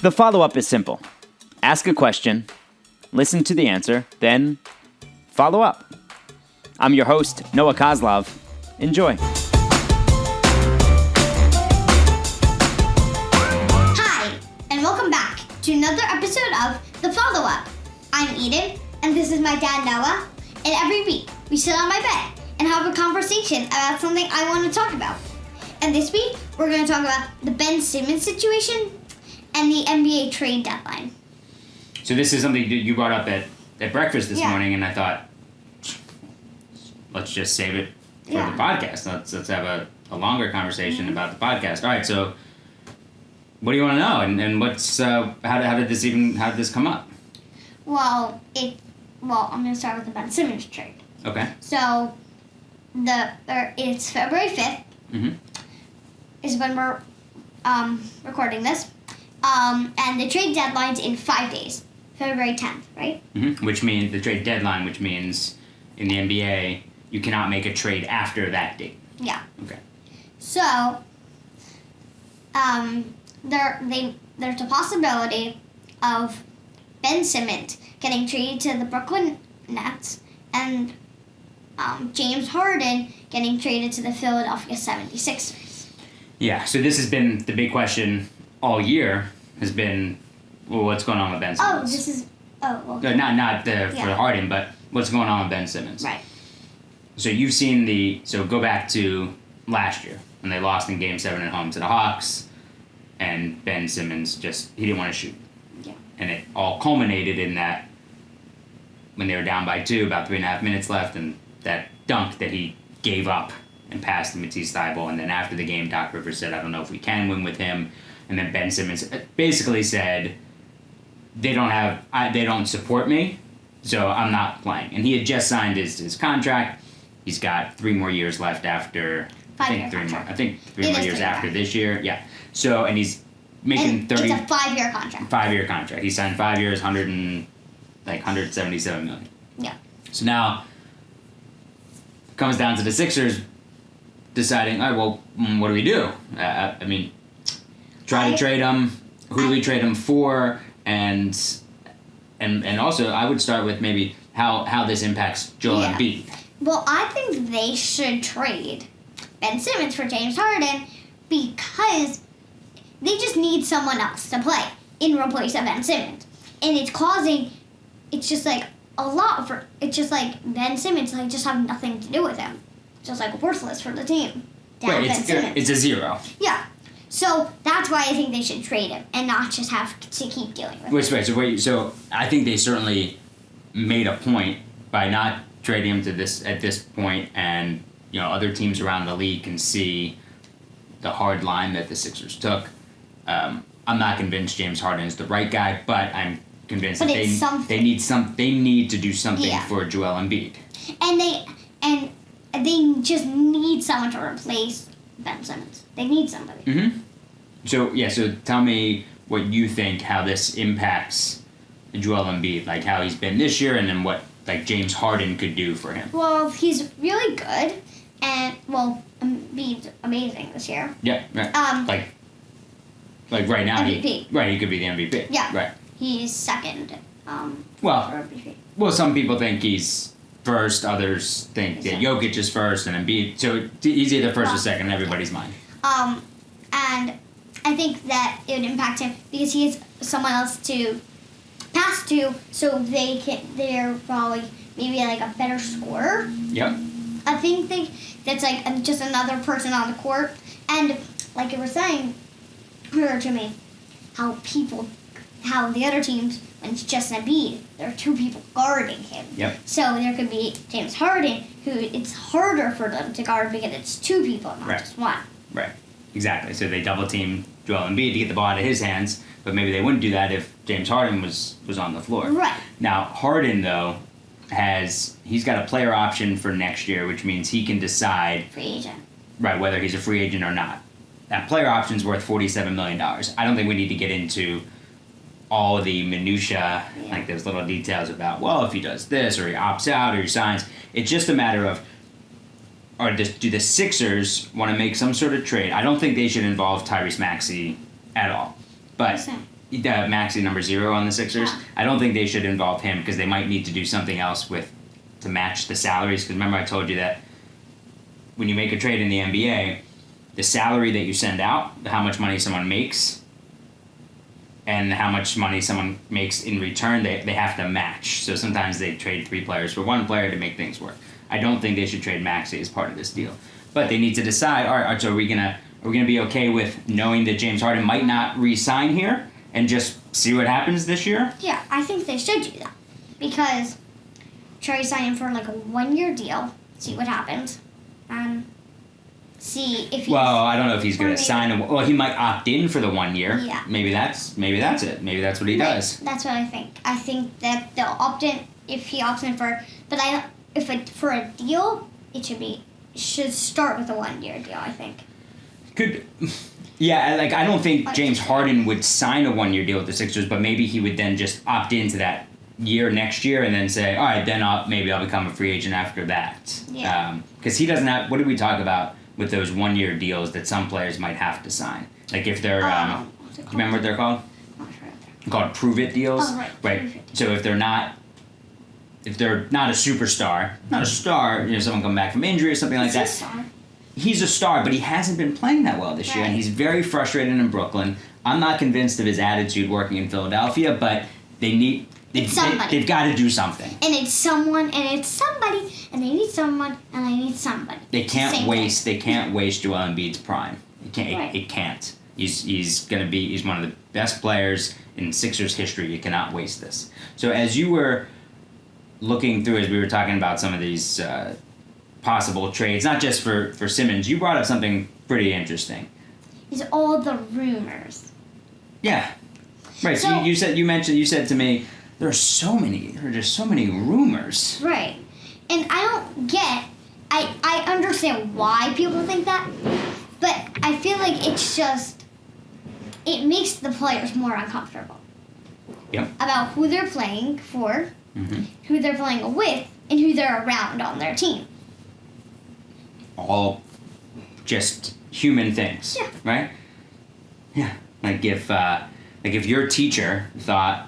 The follow-up is simple. Ask a question, listen to the answer, then follow up. I'm your host, Noah Kozlov. Enjoy. Hi, and welcome back to another episode of The Follow-Up. I'm Eden, and this is my dad, Noah, and every week we sit on my bed and have a conversation about something I want to talk about. And this week, we're going to talk about the Ben Simmons situation and the NBA trade deadline. So this is something that you brought up at breakfast this morning, and I thought, let's just save it for the podcast. Let's have a longer conversation about the podcast. All right, so what do you want to know, and what's how did this come up? Well, I'm going to start with the Ben Simmons trade. Okay. So it's February 5th. Mm-hmm. Is when we're recording this. And the trade deadline's in 5 days. February 10th, right? Mm-hmm. Which means the trade deadline, which means in the NBA, you cannot make a trade after that date. Yeah. Okay. So, there's a possibility of Ben Simmons getting traded to the Brooklyn Nets and James Harden getting traded to the Philadelphia 76ers. Yeah, so this has been the big question all year, has been, well, what's going on with Ben Simmons? Well. Not for Harden, but what's going on with Ben Simmons? Right. So you've seen so go back to last year when they lost in Game 7 at home to the Hawks, and Ben Simmons he didn't want to shoot. Yeah. And it all culminated in that when they were down by 2, about 3.5 minutes left, and that dunk that he gave up and passed to Matisse Thybulle, and then after the game, Doc Rivers said, I don't know if we can win with him, and then Ben Simmons basically said, they don't support me, so I'm not playing. And he had just signed his contract. He's got 3 more years left after, I think 3 more years after this year. Yeah. So, and he's making 30. It's a 5-year contract. 5-year contract. He signed 5 years, 177 million. Yeah. So now, comes down to the Sixers deciding, all right, well, what do we do? I mean, try to trade him. Who do we trade him for? And also, I would start with maybe how this impacts Joel Embiid. Well, I think they should trade Ben Simmons for James Harden because they just need someone else to play in replace of Ben Simmons. And it's just like a lot it's just like Ben Simmons just have nothing to do with him. Just like worthless for the team. Right, it's a 0. Yeah. So that's why I think they should trade him and not just have to keep dealing with him. So I think they certainly made a point by not trading him at this point, and other teams around the league can see the hard line that the Sixers took. I'm not convinced James Harden is the right guy, but I'm convinced that they need to do something for Joel Embiid. And they just need someone to replace Ben Simmons. They need somebody. Mm-hmm. So tell me what you think, how this impacts Joel Embiid, like how he's been this year, and then what James Harden could do for him. Well, he's really good, and Embiid's amazing this year. Yeah, right. Like right now, MVP. He could be the MVP. Yeah, right. He's second. For MVP. Well, some people think he's first, others think that Jokic is first and Embiid. So he's either first or second in everybody's mind. And I think that it would impact him because he has someone else to pass to, so they're probably maybe a better scorer. Yep. I think that's just another person on the court, and like you were saying earlier to me, how the other teams, when it's just Embiid, there are 2 people guarding him. Yep. So there could be James Harden, who it's harder for them to guard because it's 2 people, not just 1. Right. Exactly. So they double team Joel Embiid to get the ball out of his hands, but maybe they wouldn't do that if James Harden was on the floor. Right. Now Harden though he's got a player option for next year, which means he can decide free agent. Right, whether he's a free agent or not. That player option's worth $47 million. I don't think we need to get into all of the minutia, like those little details about, well, if he does this or he opts out or he signs. It's just a matter of, do the Sixers want to make some sort of trade? I don't think they should involve Tyrese Maxey at all. But Maxey number 0 on the Sixers. Yeah. I don't think they should involve him because they might need to do something else to match the salaries. Because remember, I told you that when you make a trade in the NBA, the salary that you send out, how much money someone makes, and how much money someone makes in return, they have to match. So sometimes they trade 3 players for 1 player to make things work. I don't think they should trade Maxey as part of this deal. But they need to decide, all right, so are we gonna be okay with knowing that James Harden might not re-sign here and just see what happens this year? Yeah, I think they should do that because Trey signed him for like a 1-year deal. See what happens, and see if he's. Well, I don't know if he's going Or to maybe- sign him. Well, he might opt in for the 1 year. Yeah. Maybe that's it. Maybe that's what he Right, does. That's what I think. I think that they'll opt in if he opts in for. But for a deal, should start with a 1-year deal. I think. Could. Yeah, like I don't think Like- James Harden would sign a 1-year deal with the Sixers, but maybe he would then just opt into that year next year and then say, all right, then I'll become a free agent after that. Yeah. Because he doesn't have. What did we talk about with those 1-year deals that some players might have to sign? Like if they're. What's Do it you remember what they're called? Not sure. Called prove it deals. Oh, right, prove it. So if they're not a superstar, not a star, someone come back from injury or something like that. He's a star, but he hasn't been playing that well this year, and Right. he's very frustrated in Brooklyn. I'm not convinced of his attitude working in Philadelphia, but they've got to do something. And it's someone, and it's somebody, and they need someone, and they need somebody. They can't Same waste. thing. They can't waste Joel Embiid's prime. It can't. Right. It can't. He's one of the best players in Sixers history. You cannot waste this. So as you were looking through, as we were talking about some of these possible trades, not just for Simmons, you brought up something pretty interesting. Is all the rumors. Yeah. Right. So, So- you said to me, there are just so many rumors. Right. And I don't get, I understand why people think that, but I feel like it makes the players more uncomfortable. Yep. About who they're playing for, Mm-hmm. who they're playing with, and who they're around on their team. All just human things. Yeah. Right? Yeah. Like if your teacher thought,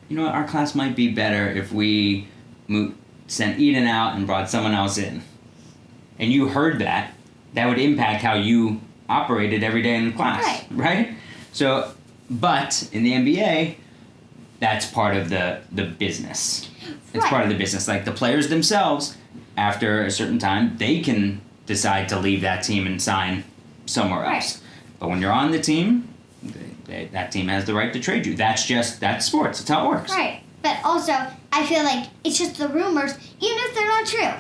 you know what, our class might be better if we sent Eden out and brought someone else in. And you heard that would impact how you operated every day in the class. Right? So, but in the NBA, that's part of the business. It's Right. part of the business. Like the players themselves, after a certain time, they can decide to leave that team and sign somewhere else. Right. But when you're on the team, that team has the right to trade you. That's sports. That's how it works. Right. But also, I feel like it's just the rumors, even if they're not true,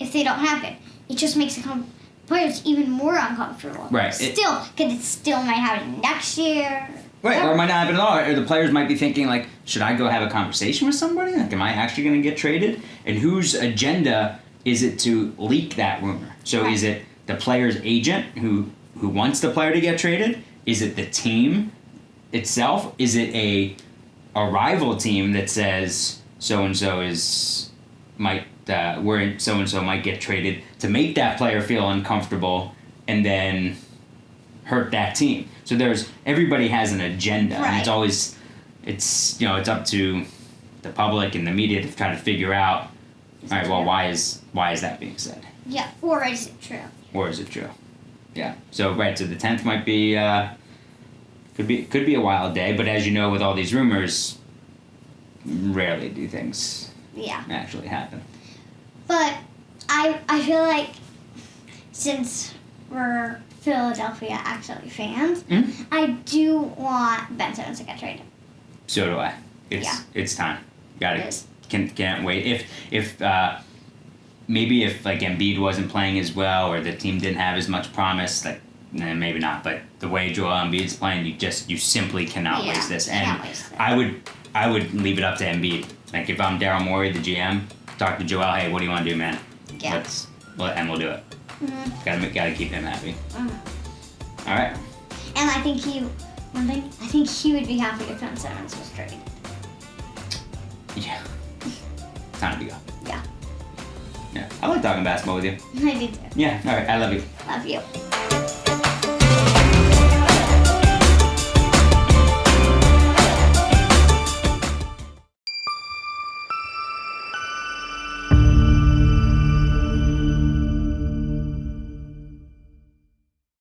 if they don't happen. It just makes the players even more uncomfortable. Right. Still, because it still might happen next year. Right, or it might not happen at all. Or the players might be thinking, like, should I go have a conversation with somebody? Like, am I actually going to get traded? And whose agenda is it to leak that rumor? So Right. is it the player's agent who wants the player to get traded? Is it the team itself? Is it a rival team that says so-and-so might get traded to make that player feel uncomfortable and then hurt that team? So everybody has an agenda, and Right. it's up to the public and the media to try to figure out, all right, well, why is that being said? Yeah, or is it true? Or is it true? Yeah. So right, so the 10th might be could be a wild day, but as you know, with all these rumors, rarely do things Yeah. actually happen. But I feel like since we're Philadelphia actually fans, Mhm. I do want Ben Simmons to get traded. So do I. Yeah. It's time. Got It it. is. Can't wait. If maybe if like Embiid wasn't playing as well, or the team didn't have as much promise, like maybe not. But the way Joel Embiid's playing, you simply cannot Yeah, waste this. can't And waste it. I would leave it up to Embiid. Like if I'm Daryl Morey, the GM, talk to Joel. Hey, what do you want to do, man? Yeah. And we'll do it. Mhm. Gotta keep him happy. Mhm. All right. And I think he would be happy if Ben Simmons was traded. Yeah. Time to go. Yeah. Yeah. I like talking basketball with you. I do too. Yeah. All right. I love you. Love you.